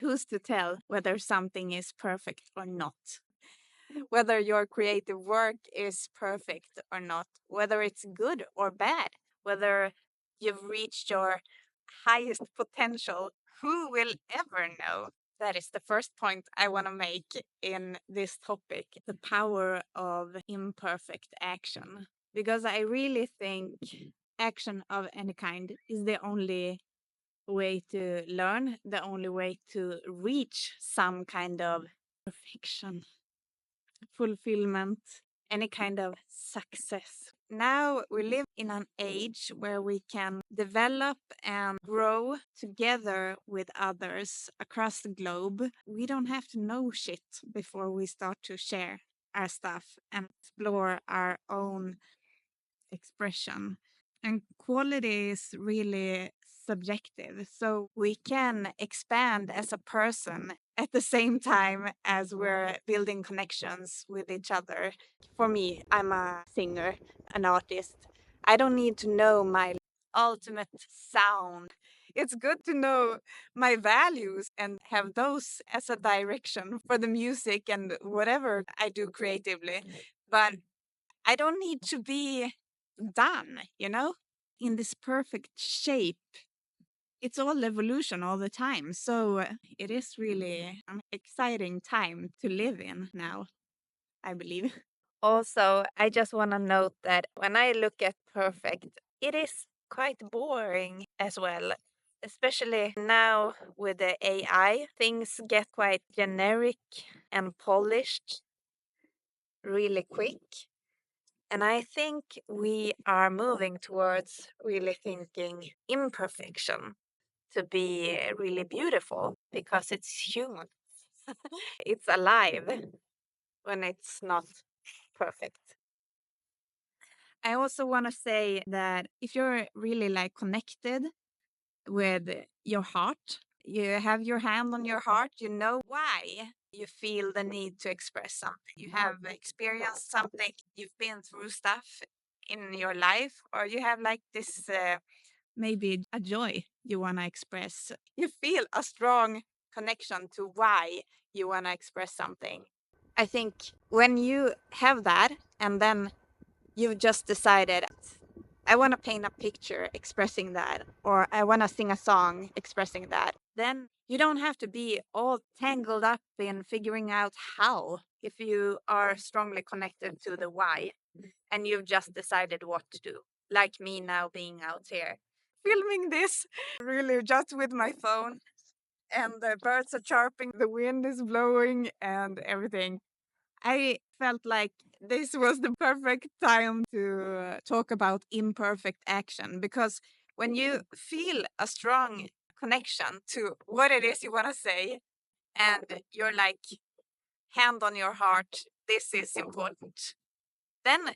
Who's to tell whether something is perfect or not? Whether your creative work is perfect or not, whether it's good or bad, whether you've reached your highest potential, who will ever know? That is the first point I want to make in this topic, the power of imperfect action. Because I really think action of any kind is the only way to learn, the only way to reach some kind of perfection, fulfillment, any kind of success. Now we live in an age where we can develop and grow together with others across the globe. We don't have to know shit before we start to share our stuff and explore our own expression. And quality is really subjective. So we can expand as a person at the same time as we're building connections with each other. For me, I'm a singer, an artist. I don't need to know my ultimate sound. It's good to know my values and have those as a direction for the music and whatever I do creatively. But I don't need to be done, in this perfect shape. It's all evolution all the time. So it is really an exciting time to live in now, I believe. Also, I just want to note that when I look at perfect, it is quite boring as well. Especially now with the AI, things get quite generic and polished really quick. And I think we are moving towards really thinking imperfection to be really beautiful because it's human. It's alive when it's not perfect. I also want to say that if you're really like connected with your heart, you have your hand on your heart, you know why you feel the need to express something. You have experienced something, you've been through stuff in your life, or you have like this maybe a joy you want to express. You feel a strong connection to why you want to express something. I think when you have that and then you've just decided, I want to paint a picture expressing that, or I want to sing a song expressing that, then you don't have to be all tangled up in figuring out how if you are strongly connected to the why and you've just decided what to do. Like me now being out here filming this really just with my phone, and the birds are chirping, the wind is blowing, and everything. I felt like this was the perfect time to talk about imperfect action, because when you feel a strong connection to what it is you want to say and you're like hand on your heart, this is important, then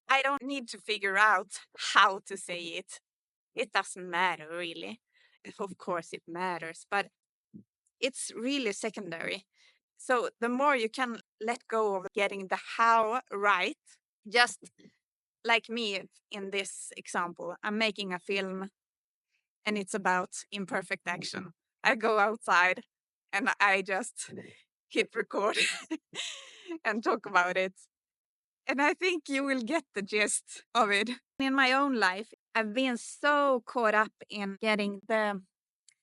I don't need to figure out how to say it. It doesn't matter really. Of course it matters, but it's really secondary. So the more you can let go of getting the how right, just like me in this example, I'm making a film and it's about imperfect action. I go outside and I just hit record and talk about it. And I think you will get the gist of it. In my own life, I've been so caught up in getting the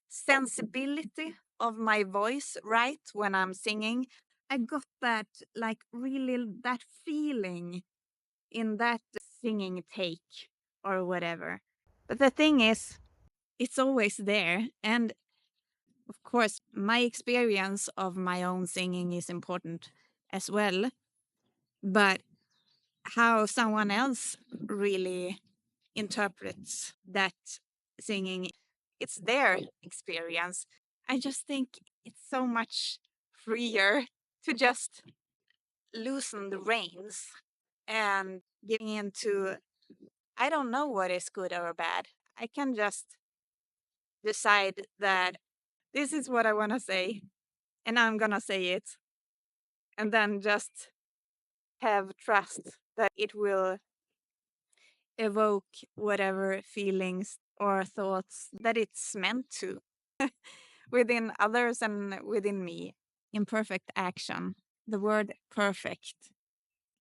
sensibility of my voice right when I'm singing. I got that, like, really, that feeling in that singing take or whatever. But the thing is, it's always there. And of course, my experience of my own singing is important as well. But how someone else really interprets that singing, it's their experience. I just think it's so much freer to just loosen the reins and getting into, I don't know what is good or bad. I can just decide that this is what I want to say and I'm going to say it, and then just have trust that it will evoke whatever feelings or thoughts that it's meant to. within others and within me. Imperfect action. The word perfect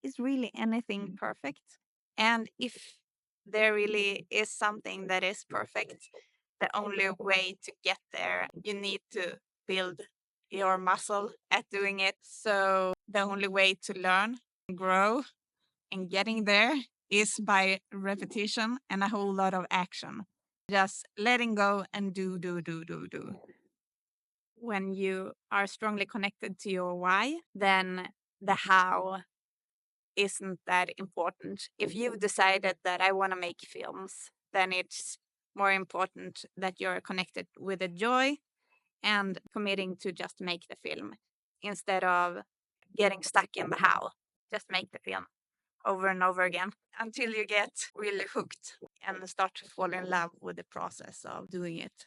is really anything perfect. And if there really is something that is perfect, the only way to get there, you need to build your muscle at doing it. So the only way to learn, grow, and getting there is by repetition and a whole lot of action. Just letting go and do. When you are strongly connected to your why, then the how isn't that important. If you've decided that I want to make films, then it's more important that you're connected with the joy and committing to just make the film instead of getting stuck in the how. Just make the film over and over again until you get really hooked and start to fall in love with the process of doing it.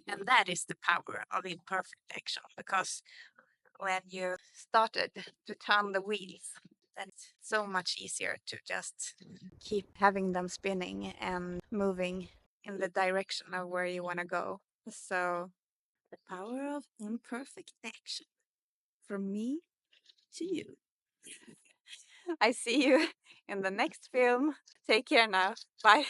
And that is the power of imperfect action, because when you started to turn the wheels, then it's so much easier to just keep having them spinning and moving in the direction of where you want to go. So, the power of imperfect action from me to you. I see you in the next film. Take care now. Bye.